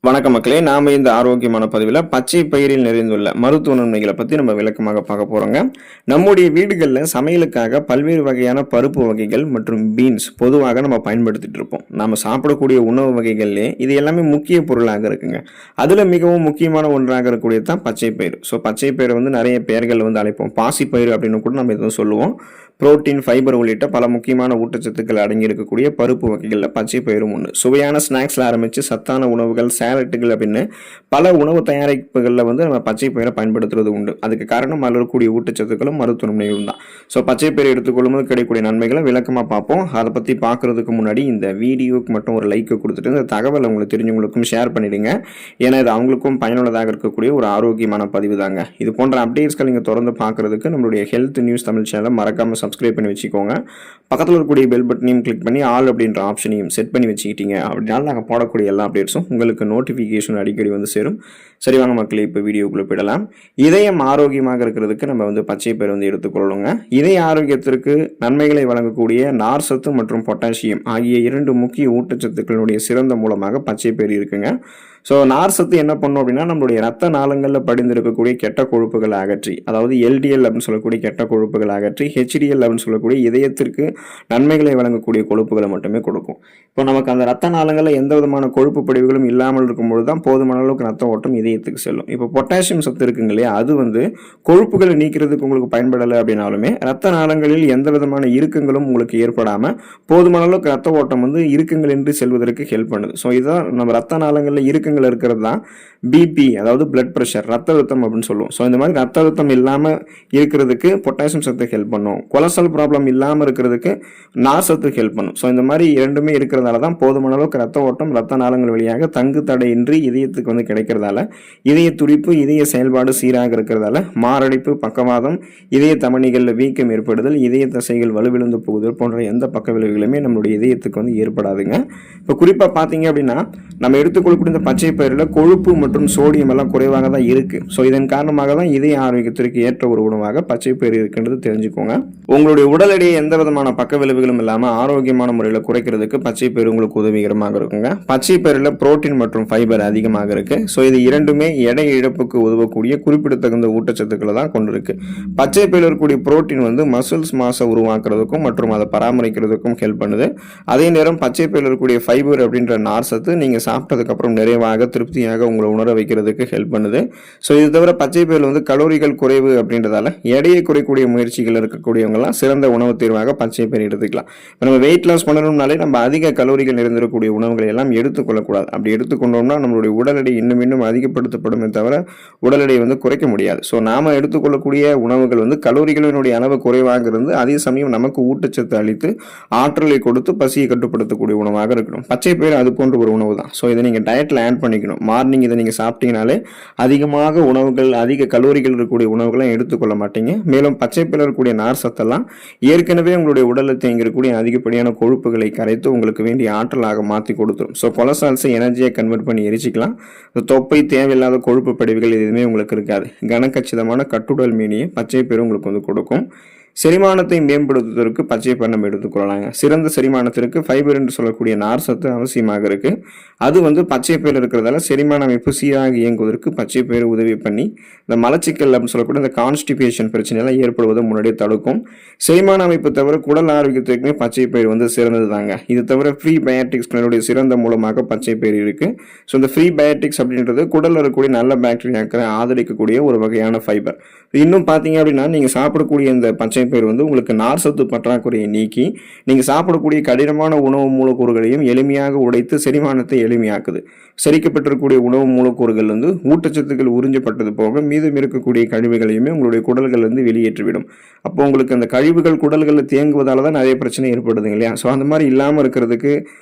வணக்க மக்களே, நாம இந்த ஆரோக்கியமான பதிவில் பச்சை பயிரில் நிறைந்துள்ள மருத்துவ நன்மைகளை பற்றி நம்ம விளக்கமாக பார்க்க போகிறோங்க. நம்முடைய வீடுகளில் சமையலுக்காக பல்வேறு வகையான பருப்பு வகைகள் மற்றும் பீன்ஸ் பொதுவாக நம்ம பயன்படுத்திட்டு இருப்போம். நம்ம சாப்பிடக்கூடிய உணவு வகைகள்லேயே இது எல்லாமே முக்கிய பொருளாக இருக்குங்க. அதில் மிகவும் முக்கியமான ஒன்றாக இருக்கக்கூடியது தான் பச்சை பயிர். ஸோ பச்சை பயிரை நிறைய பெயர்கள் அழைப்போம். பாசி பயிர் அப்படின்னு கூட நம்ம எதுவும் சொல்லுவோம். புரோட்டீன், ஃபைபர் உள்ளிட்ட பல முக்கியமான ஊட்டச்சத்துக்கள் அடங்கி இருக்கக்கூடிய பருப்பு வகைகளில் பச்சை பயிரும் ஒன்று. சுவையான ஸ்நாக்ஸில் ஆரம்பித்து சத்தான உணவுகள், சேலட்டுகள் அப்படின்னு பல உணவு தயாரிப்புகளில் நம்ம பச்சை பயிரை பயன்படுத்துறது உண்டு. அதுக்கு காரணம் அதில் இருக்கக்கூடிய ஊட்டச்சத்துக்களும் மருத்துவ நன்மைகளும் தான். ஸோ பச்சை பயிரை எடுத்துக்கொள்ளும்போது கிடைக்கக்கூடிய நன்மைகளை விளக்கமாக பார்ப்போம். அதை பற்றி பார்க்கறதுக்கு முன்னாடி இந்த வீடியோக்கு மட்டும் ஒரு லைக் கொடுத்துட்டு இந்த தகவலை உங்களுக்கு தெரிஞ்சவங்களுக்கும் ஷேர் பண்ணிடுங்க. ஏன்னா இது அவங்களுக்கும் பயனுள்ளதாக இருக்கக்கூடிய ஒரு ஆரோக்கியமான பதிவு தாங்க. இது போன்ற அப்டேட்ஸ்கள் நீங்கள் தொடர்ந்து பார்க்கறதுக்கு நம்மளுடைய ஹெல்த் நியூஸ் தமிழ் சேனலை மறக்காமல் சப்ஸ்கிரைப் பண்ணி வச்சுக்கோங்க. பக்கத்தில் இருக்கக்கூடிய பெல் பட்டனையும் கிளிக் பண்ணி ஆல் அப்படின்ற ஆப்ஷனையும் செட் பண்ணி வச்சுக்கிட்டீங்க அப்படின்னா நாங்கள் போடக்கூடிய எல்லா அப்டேட்ஸும் உங்களுக்கு நோட்டிஃபிகேஷன் அடிக்கடி சேரும். சரி, வாங்க மக்களே, இப்போ வீடியோக்குள்ளே போயிடலாம். இதயம் ஆரோக்கியமாக இருக்கிறதுக்கு நம்ம பச்சை பயிர் எடுத்துக்கொள்ளணுங்க. இதய ஆரோக்கியத்திற்கு நன்மைகளை வழங்கக்கூடிய நார் சத்து மற்றும் பொட்டாசியம் ஆகிய 2 முக்கிய ஊட்டச்சத்துக்களுடைய சிறந்த மூலமாக பச்சை பயிர் இருக்குங்க. ஸோ நார் சத்து என்ன பண்ணும் அப்படின்னா நம்மளுடைய ரத்த நாளங்களில் படிந்திருக்கக்கூடிய கெட்ட கொழுப்புகளை அகற்றி, அதாவது எல்டிஎல் அப்படின்னு சொல்லக்கூடிய கெட்ட கொழுப்புகளை அகற்றி ஹெச்டிஎல் அப்படின்னு சொல்லக்கூடிய இதயத்திற்கு நன்மைகளை வழங்கக்கூடிய கொழுப்புகளை மட்டுமே கொடுக்கும். இப்போ நமக்கு அந்த ரத்த நாளங்களில் எந்த விதமான கொழுப்பு படிவுகளும் இல்லாமல் இருக்கும்போது தான் போதுமான அளவுக்கு ரத்த ஓட்டம் இதயத்துக்கு செல்லும். இப்போ பொட்டாசியம் சத்து இருக்குங்க இல்லையா, அது கொழுப்புகளை நீக்கிறதுக்கு உங்களுக்கு பயன்படலை அப்படின்னாலுமே ரத்த நாளங்களில் எந்த விதமான இறுக்கங்களும் உங்களுக்கு ஏற்படாமல் போதுமான அளவுக்கு ரத்த ஓட்டம் இறுக்கங்கள் என்று செல்வதற்கு ஹெல்ப் பண்ணுது. ஸோ இதுதான் நம்ம ரத்த நாளங்களில் இறுக்கங்கள் இருக்கிறது தான் பிபி, அதாவது பிளட் பிரஷர், ரத்த அழுத்தம் அப்படின்னு சொல்லுவோம். ஸோ இந்த மாதிரி ரத்த அழுத்தம் இல்லாமல் இருக்கிறதுக்கு பொட்டாசியம் சத்து ஹெல்ப் பண்ணும். கொலஸ்ட்ரால் ப்ராப்ளம் இல்லாமல் இருக்கிறதுக்கு நார் சத்து ஹெல்ப் பண்ணும். ஸோ இந்த மாதிரி இரண்டுமே இருக்கிறதால தான் போதுமான அளவுக்கு ரத்த ஓட்டம் ரத்த நாளங்கள் வழியாக தங்கு தடையின்றி இதயத்துக்கு கிடைக்கிறதால இதய துடிப்பு, இதய செயல்பாடு சீராக இருக்கிறதால மாரடைப்பு, பக்கவாதம், இதய தமனிகளில் வீக்கம் ஏற்படுதல், இதய தசைகள் வலுவிழந்து போகுதல் போன்ற எந்த பக்க விளைவுகளுமே நம்மளுடைய இதயத்துக்கு ஏற்படாதுங்க. இப்போ குறிப்பாக பார்த்தீங்க அப்படின்னா நம்ம எடுத்துக்கொள்ளக்கூடிய இந்த பச்சை பயிரில் கொழுப்பு மற்றும் சோடியம் எல்லாம் குறைவாக தான் இருக்கு. ஸோ இதன் காரணமாக தான் இதய ஆரோக்கியத்திற்கு ஏற்ற ஒரு உணவாக பச்சை பயிர் இருக்குன்றது தெரிஞ்சுக்கோங்க. உங்களுடைய உடல் எடையை எந்த விதமான பக்க விளைவுகளும் இல்லாமல் ஆரோக்கியமான முறையில் குறைக்கிறதுக்கு பச்சை பயிர் உங்களுக்கு உதவிகரமாக இருக்குங்க. பச்சை பயிரில் புரோட்டீன் மற்றும் ஃபைபர் அதிகமாக இருக்கு. ஸோ இது இரண்டுமே எடை இழப்புக்கு உதவக்கூடிய குறிப்பிடத்தகுந்த ஊட்டச்சத்துக்களை தான் கொண்டிருக்கு. பச்சை பயிரில் இருக்கக்கூடிய புரோட்டீன் மசில்ஸ் மாசை உருவாக்குறதுக்கும் மற்றும் அதை பராமரிக்கிறதுக்கும் ஹெல்ப் பண்ணுது. அதே நேரம் பச்சை பயிரில் இருக்கக்கூடிய ஃபைபர் அப்படின்ற நார் சத்து நீங்கள் சாப்பிட்டதுக்கு அப்புறம் நிறைவாக திருப்தியாக உங்களை உணர வைக்கிறதுக்கு ஹெல்ப் பண்ணுது. ஸோ இது தவிர பச்சை பயிரில் கலோரிகள் குறைவு அப்படின்றதால எடையை குறைக்கூடிய முயற்சிகள் இருக்கக்கூடியவங்கலாம் சிறந்த உணவு தேர்வாக பச்சை பயிர் எடுத்துக்கலாம். நம்ம வெயிட் லாஸ் பண்ணணும்னாலே நம்ம அதிக கலோரிகள் நிறைந்திருக்கக்கூடிய உணவுகளை எல்லாம் எடுத்துக்கொள்ளக்கூடாது. அப்படி எடுத்துக்கொண்டோம்னா நம்மளுடைய உடல் எடை இன்னும் அதிகப்படுத்தப்படுமே தவிர உடல் எடையை குறைக்க முடியாது. ஸோ நாம எடுத்துக்கொள்ளக்கூடிய உணவுகள் கலோரிகளினுடைய அளவு குறைவாக இருந்து அதே சமயம் நமக்கு ஊட்டச்சத்து அளித்து ஆற்றலை கொடுத்து பசியை கட்டுப்படுத்தக்கூடிய உணவாக இருக்கணும். பச்சை பயிர் அது போன்ற ஒரு உணவு தான். ஸோ இதை நீங்கள் டயட்டில் ஆட் பண்ணிக்கணும். மார்னிங் இதை நீங்கள் சாப்பிட்டீங்கனாலே அதிகமாக உணவுகள், அதிக கலோரிகள் இருக்கக்கூடிய உணவுகளை எடுத்துக்கொள்ள மாட்டீங்க. மேலும் பச்சை பயிரில் இருக்கக்கூடிய நார் சத்தெல்லாம் ஏற்கனவே உங்களுடைய உடலில் தேங்கிருக்கக்கூடிய அதிகப்படியான கொழுப்புகளை கரைத்து உங்களுக்கு வேண்டிய ஆற்றலாக மாற்றி கொடுத்துரும். ஸோ கொலஸ்ட்ரால்ஸை எனர்ஜியை கன்வெர்ட் பண்ணி எரிச்சிக்கலாம். தொப்பை, தேவையில்லாத கொழுப்பு படிவுகள் எதுவுமே உங்களுக்கு இருக்காது. கனக்கச்சிதமான கட்டுடல் மீனியை பச்சை பயிர் உங்களுக்கு கொடுக்கும். செரிமானத்தை மேம்படுத்துவதற்கு பச்சை பயிர் நம்ம எடுத்துக்கொள்ளலாங்க. சிறந்த செரிமானத்திற்கு ஃபைபர் என்று சொல்லக்கூடிய நார் சத்து அவசியமாக இருக்கு. அது பச்சை பயிர் இருக்கிறதால செரிமான அமைப்பு சீராக இயங்குவதற்கு பச்சை பயிர் உதவி பண்ணி இந்த மலச்சிக்கல் அப்படின்னு சொல்லக்கூடிய இந்த கான்ஸ்டிபேஷன் பிரச்சனைலாம் ஏற்படுவதை முன்னாடியே தடுக்கும். செரிமான அமைப்பு தவிர குடல் ஆரோக்கியத்திற்குமே பச்சை பயிர் சிறந்தது தாங்க. இது தவிர ஃப்ரீ பயோட்டிக்ஸ்களுடைய சிறந்த மூலமாக பச்சை பயிர் இருக்கு. ஸோ இந்த ஃப்ரீ பயோட்டிக்ஸ் அப்படின்றது குடலில் இருக்கக்கூடிய நல்ல பாக்டீரியாக்களை ஆதரிக்கக்கூடிய ஒரு வகையான ஃபைபர். இன்னும் பார்த்தீங்க அப்படின்னா நீங்கள் சாப்பிடக்கூடிய இந்த பச்சை பயிர் உங்களுக்கு நார் சத்து பற்றாக்குறையை நீக்கி நீங்கள் சாப்பிடக்கூடிய கடினமான உணவு மூலக்கூறுகளையும் எளிமையாக உடைத்து செரிமானத்தை எளிமையாக்குது. செரிக்கப்பட்டிருக்கக்கூடிய உணவு மூலக்கூறுகள் ஊட்டச்சத்துக்கள் உறிஞ்சப்பட்டது போக மீதம் இருக்கக்கூடிய கழிவுகளையுமே உங்களுடைய குடல்கள் வெளியேற்றிவிடும். அப்போ உங்களுக்கு அந்த கழிவுகள் குடல்களில் தேங்குவதால தான் நிறைய பிரச்சனை ஏற்படுதுங்க இல்லையா. ஸோ அந்த மாதிரி இல்லாமல் இருக்கிறதுக்கு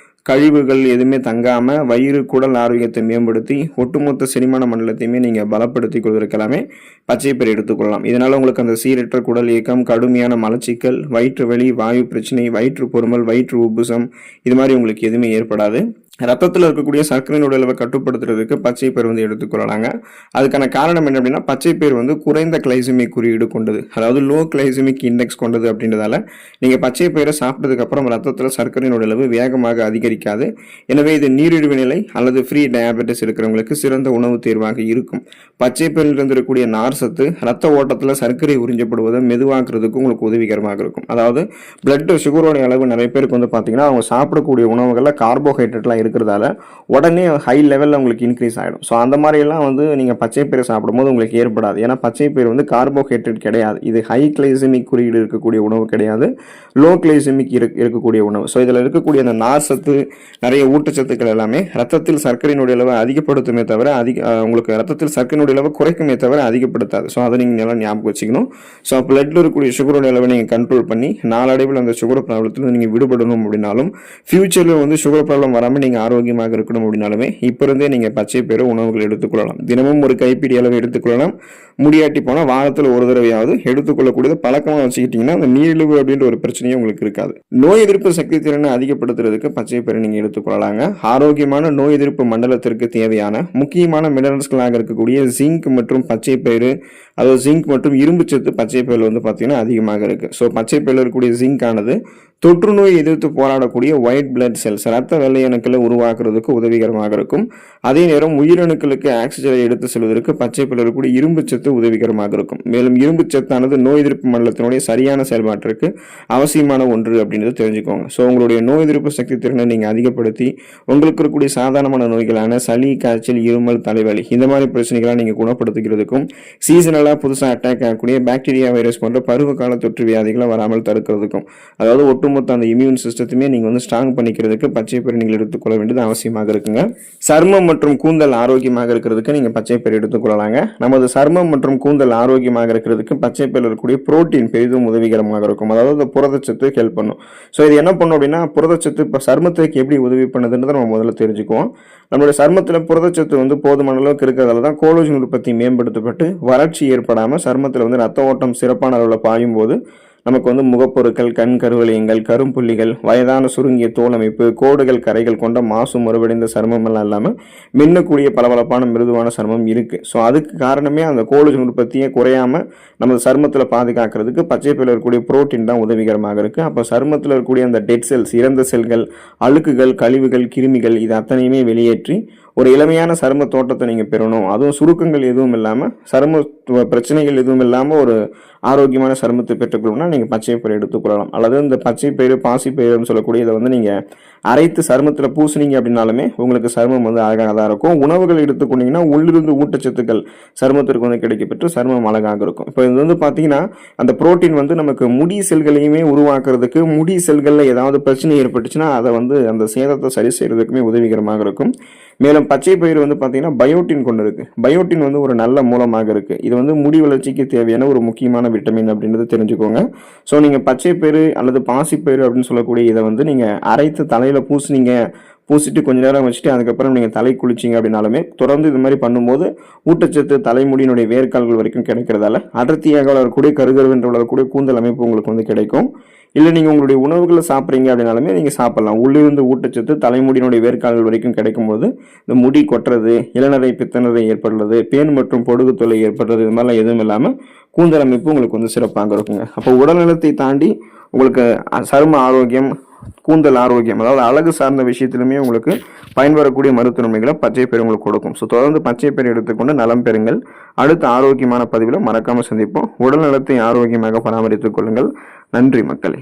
கழிவுகள் எதுவுமே தங்காமல் வயிறு, குடல் ஆரோக்கியத்தை மேம்படுத்தி ஒட்டுமொத்த செரிமான மண்டலத்தையுமே நீங்கள் பலப்படுத்தி கொள்வதற்கெல்லாமே பச்சை பயிர் எடுத்துக்கொள்ளலாம். இதனால் உங்களுக்கு அந்த சீரற்ற குடல் இயக்கம், கடுமையான மலச்சிக்கல், வயிற்று வலி, வாயு பிரச்சனை, வயிற்று பொறுமல், வயிற்று உப்புசம் இது மாதிரி உங்களுக்கு எதுவுமே ஏற்படாது. ரத்தத்தில் இருக்கக்கூடிய சர்க்கரையினுடைய அளவை கட்டுப்படுத்துறதுக்கு பச்சை பயிர் வந்து எடுத்துக்கொள்ளலாங்க. அதுக்கான காரணம் என்ன அப்படின்னா, பச்சை பயிர் வந்து குறைந்த கிளைசெமிக் குறியீடு கொண்டது, அதாவது லோ கிளைசெமிக் இண்டெக்ஸ் கொண்டது அப்படின்றதால நீங்கள் பச்சை பயிரை சாப்பிட்டதுக்கப்புறம் ரத்தத்தில் சர்க்கரையினுடைய அளவு வேகமாக அதிகரிக்காது. எனவே இது நீரிழிவு நிலை அல்லது ஃப்ரீ டயாபெட்டிஸ் இருக்கிறவங்களுக்கு சிறந்த உணவு தேர்வாக இருக்கும். பச்சை பயிரில் இருந்திருக்கக்கூடிய நார் சத்து ரத்த ஓட்டத்தில் சர்க்கரை உறிஞ்சப்படுவதை மெதுவாக்குறதுக்கு உங்களுக்கு உதவிகரமாக இருக்கும். அதாவது பிளட் சுகரோடைய அளவு நிறைய பேருக்கு வந்து பார்த்தீங்கன்னா, அவங்க சாப்பிடக்கூடிய உணவுகளில் கார்போஹைட்ரேட்லாம் இருக்கிறதால உடனே ஹை லெவலில் உங்களுக்கு இன்க்ரீஸ் ஆகிடும். ஸோ அந்த மாதிரியெல்லாம் வந்து நீங்கள் பச்சை பயிரை சாப்பிடும்போது உங்களுக்கு ஏற்படாது. ஏன்னா பச்சை பயிர் வந்து கார்போஹைட்ரேட் கிடையாது. இது ஹை கிளைசெமிக் குறியீடு இருக்கக்கூடிய உணவு கிடையாது, லோ கிளைசெமிக் இருக்கக்கூடிய உணவு. ஸோ இதில் இருக்கக்கூடிய அந்த நார் சத்து, நிறைய ஊட்டச்சத்துக்கள் எல்லாமே ரத்தத்தில் சர்க்கரையினுடைய அளவை அதிகப்படுத்துமே தவிர உங்களுக்கு ரத்தத்தில் சர்க்கரையினுடைய அளவை குறைக்குமே தவிர அதிகப்படுத்தாது. ஸோ அதை நீங்கள் நல்லா ஞாபகம் வச்சுக்கணும். ஸோ பிளட்டில் இருக்கக்கூடிய சுகரோட அளவை நீங்கள் கண்ட்ரோல் பண்ணி நாளடைவில் அந்த சுகர் ப்ராப்ளத்தில் நீங்கள் விடுபடணும் அப்படின்னாலும், ஃபியூச்சரில் வந்து சுகர் ப்ராப்ளம் வராமல் நீங்கள் ஆரோக்கியமாக இருக்கணும் அப்படின்னாலுமே இப்போ இருந்தே நீங்கள் பச்சை பயிறு உணவுகள் எடுத்துக்கொள்ளலாம். தினமும் ஒரு கைப்பிடி அளவு எடுத்துக்கொள்ளலாம். முடியாட்டி போனால் வாரத்தில் ஒரு தடவையாவது எடுத்துக்கொள்ளக்கூடியது பழக்கமாக வச்சுக்கிட்டிங்கன்னா அந்த நீரிழிவு அப்படின்ற ஒரு பிரச்சனையும் உங்களுக்கு இருக்காது. நோய் எதிர்ப்பு சக்தி திறனை அதிகப்படுத்துறதுக்கு பச்சை பயிரை நீங்கள் எடுத்துக்கொள்ளலாங்க. ஆரோக்கியமான நோய் எதிர்ப்பு மண்டலத்திற்கு தேவையான முக்கியமான மினரல்ஸ்களாக இருக்கக்கூடிய ஜிங்க் மற்றும் பச்சை பயிறு, அதாவது ஜிங்க் மற்றும் இரும்பு சத்து பச்சை பயிரில் வந்து பார்த்தீங்கன்னா அதிகமாக இருக்குது. ஸோ பச்சை பயிரில் இருக்கக்கூடிய ஜிங்க் ஆனது தொற்று நோய் எதிர்த்து போராடக்கூடிய ஒயிட் பிளட் செல்ஸ், ரத்த வெள்ளையணுக்களை உருவாக்குறதுக்கு உதவிகரமாக இருக்கும். அதே நேரம் உயிரணுக்களுக்கு ஆக்சிஜனை எடுத்து செல்வதற்கு பச்சை பயிரில் இருக்கக்கூடிய இரும்பு சத்து உதவிகரமாக இருக்கும். மேலும் இரும்பு சத்தானது நோய் எதிர்ப்பு மண்டலத்தினுடைய சரியான செயல்பாட்டிற்கு அவசியமான ஒன்று அப்படின்றது தெரிஞ்சுக்கோங்க. ஸோ உங்களுடைய நோய் எதிர்ப்பு சக்தி திறனை நீங்கள் அதிகப்படுத்தி உங்களுக்கு இருக்கக்கூடிய சாதாரணமான நோய்களான சளி, காய்ச்சல், இருமல், தலைவலி இந்த மாதிரி பிரச்சனைகளை நீங்கள் குணப்படுத்திக்கிறதுக்கும், சீசனலாக புதுசாக அட்டாக் ஆகக்கூடிய பாக்டீரியா, வைரஸ் போன்ற பருவ கால தொற்று வியாதிகளை வராமல் தடுக்கிறதுக்கும், அதாவது ஒட்டுமொத்த அந்த இம்யூன் சிஸ்டத்தையுமே நீங்கள் வந்து ஸ்ட்ராங் பண்ணிக்கிறதுக்கு பச்சை பயிர் நீங்கள் எடுத்துக்கொள்ள வேண்டியது அவசியமாக இருக்குங்க. சர்மம் மற்றும் கூந்தல் ஆரோக்கியமாக இருக்கிறதுக்கு நீங்கள் பச்சை பயிர் எடுத்துக்கொள்ளலாங்க. நமது சர்மம் மற்றும் கூந்தல் ஆரோக்கியமாக இருக்கிறதுக்கு பச்சை பயிரில் இருக்கக்கூடிய புரோட்டீன் பெரிதும் உதவிகரமாக இருக்கும். அதாவது புரதச்சத்து ஹெல்ப் பண்ணும். ஸோ இது என்ன பண்ணும் அப்படின்னா, புரதச்சத்து இப்போ சர்மத்துக்கு எப்படி உதவி பண்ணுதுன்றதை நம்ம முதல்ல தெரிஞ்சுக்குவோம். நம்மளுடைய சர்மத்தில் புரதச்சத்து வந்து போதுமான அளவுக்கு இருக்கிறதால தான் கோலோஜன் உற்பத்தி மேம்படுத்தப்பட்டு வறட்சி ஏற்படாமல் சர்மத்தில் வந்து ரத்த ஓட்டம் சிறப்பான அளவில் பாயும் போது நமக்கு வந்து முகப்பொருட்கள், கண் கருவளையங்கள், கரும்புள்ளிகள், வயதான சுருங்கிய தோல் அமைப்பு, கோடுகள், கரைகள் கொண்ட மாசு மறுவடைந்த சருமம் எல்லாம் இல்லாமல் மின்னக்கூடிய பளபளப்பான மிருதுவான சருமம் இருக்குது. ஸோ அதுக்கு காரணமே அந்த கோலஜன் உற்பத்தியை குறையாமல் நம்ம சருமத்தில் பாதுகாக்கிறதுக்கு பச்சை பயிரில் இருக்கக்கூடிய புரோட்டீன் தான் உதவிகரமாக இருக்குது. அப்போ சருமத்தில் இருக்கக்கூடிய அந்த டெட் செல்ஸ், இறந்த செல்கள், அழுக்குகள், கழிவுகள், கிருமிகள் இது அத்தனையுமே வெளியேற்றி ஒரு இளமையான சரும தோட்டத்தை நீங்கள் பெறணும், அதுவும் சுருக்கங்கள் எதுவும் இல்லாமல், சரும பிரச்சனைகள் எதுவும் இல்லாமல் ஒரு ஆரோக்கியமான சருமத்தை பெற்றுக்கொள்ளணும்னா நீங்கள் பச்சை பயிர் எடுத்துக்கொள்ளலாம். அல்லது இந்த பச்சை பயிறு, பாசி பயிறுன்னு சொல்லக்கூடிய இதை வந்து நீங்கள் அரைத்து சருமத்தில் பூசினீங்க அப்படின்னாலுமே உங்களுக்கு சருமம் வந்து அழகாக தான் இருக்கும். உணவுகள் எடுத்துக்கொண்டீங்கன்னா உள்ளிருந்து ஊட்டச்சத்துக்கள் சருமத்திற்கு வந்து கிடைக்கப்பெற்று சருமம் அழகாக இருக்கும். இப்போ இது வந்து பார்த்தீங்கன்னா அந்த புரோட்டீன் வந்து நமக்கு முடி செல்களையுமே உருவாக்குறதுக்கு, முடி செல்களில் ஏதாவது பிரச்சனை ஏற்பட்டுச்சுன்னா அதை வந்து அந்த சேதத்தை சரி செய்யறதுக்குமே உதவிகரமாக இருக்கும். மேலும் பச்சை பயிர் வந்து பார்த்தீங்கன்னா பயோட்டின் கொண்டு இருக்குது. பயோட்டின் வந்து ஒரு நல்ல மூலமாக இருக்குது. இது வந்து முடி வளர்ச்சிக்கு தேவையான ஒரு முக்கியமான விட்டமின் அப்படின்றது தெரிஞ்சுக்கோங்க. ஸோ நீங்கள் பச்சை பயிறு அல்லது பாசிப்பயிறு அப்படின்னு சொல்லக்கூடிய இதை வந்து நீங்கள் அரைத்து தலையில் பூசிட்டு கொஞ்ச நேரம் வச்சுட்டு அதுக்கப்புறம் நீங்கள் தலை குளிச்சிங்க அப்படின்னாலுமே தொடர்ந்து இது மாதிரி பண்ணும்போது ஊட்டச்சத்து தலைமுடியினுடைய வேர்க்கால்கள் வரைக்கும் கிடைக்கிறதால அடர்த்தியாக வளரக்கூடிய கருகருவென்று வளரக்கூடிய கூந்தல் அமைப்பு உங்களுக்கு வந்து கிடைக்கும். இல்லை நீங்கள் உங்களுடைய உணவுகளை சாப்பிட்றீங்க அப்படின்னாலுமே நீங்கள் சாப்பிடலாம். உள்ளிருந்து ஊட்டச்சத்து தலைமுடியினுடைய வேர்க்கால்கள் வரைக்கும் கிடைக்கும்போது இந்த முடி கொட்டுறது, இளநரை, பித்தநரை ஏற்படுறது, பேன் மற்றும் பொடுகு தொல்லை ஏற்படுறது இது மாதிரிலாம் எதுவும் இல்லாமல் கூந்தல் அமைப்பு உங்களுக்கு வந்து சிறப்பாக இருக்குங்க. அப்போ உடல்நலத்தை தாண்டி உங்களுக்கு சரும ஆரோக்கியம், கூந்தல் ஆரோக்கியம், அதாவது அழகு சார்ந்த விஷயத்திலுமே உங்களுக்கு பயன்பெறக்கூடிய மருத்துவ நன்மைகளை பச்சை பயிர் உங்களுக்கு கொடுக்கும். ஸோ தொடர்ந்து பச்சை பயிர் எடுத்துக்கொண்டு நலம் பெறுங்கள். அடுத்த ஆரோக்கியமான பதிவில் மறக்காமல் சந்திப்போம். உடல் நலத்தை ஆரோக்கியமாக பராமரித்துக் கொள்ளுங்கள். நன்றி மக்களே.